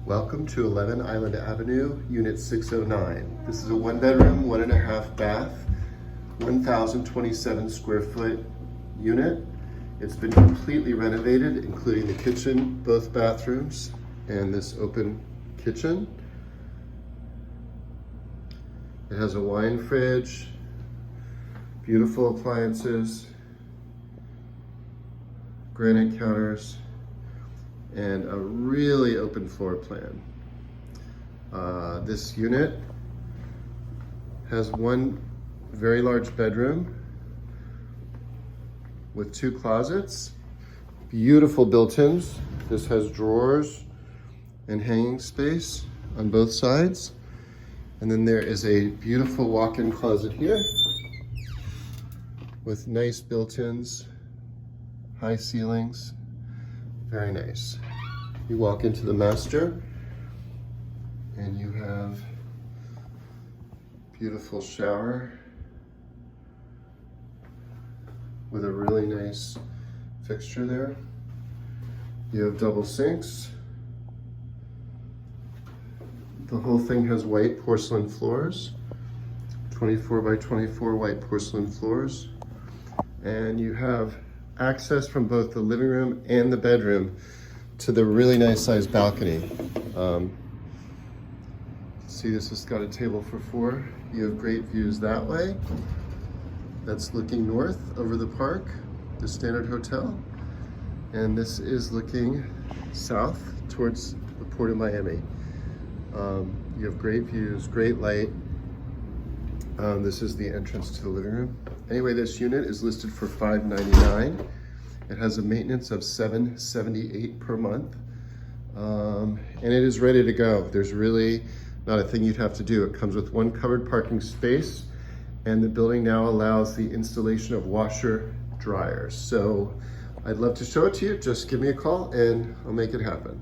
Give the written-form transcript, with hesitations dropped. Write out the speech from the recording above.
Welcome to 11 Island Avenue, Unit 609. This is a 1-bedroom, 1.5 bath, 1,027 square foot unit. It's been completely renovated, including the kitchen, both bathrooms, and this open kitchen. It has a wine fridge, beautiful appliances, granite counters, and a really open floor plan. This unit has one very large bedroom with 2 closets, beautiful built-ins. This has drawers and hanging space on both sides. And then there is a beautiful walk-in closet here with nice built-ins, high ceilings, very nice. You walk into the master and you have beautiful shower with a really nice fixture there. You have double sinks. The whole thing has white porcelain floors, 24 by 24 white porcelain floors. And you have access from both the living room and the bedroom to the really nice sized balcony. See, this has got a table for 4. You have great views that way. That's looking north over the park, the Standard Hotel. And this is looking south towards the Port of Miami. You have great views, great light. This is the entrance to the living room. Anyway, this unit is listed for $599. It has a maintenance of $778 per month. And it is ready to go. There's really not a thing you'd have to do. It comes with 1 covered parking space, and the building now allows the installation of washer dryers. So I'd love to show it to you. Just give me a call and I'll make it happen.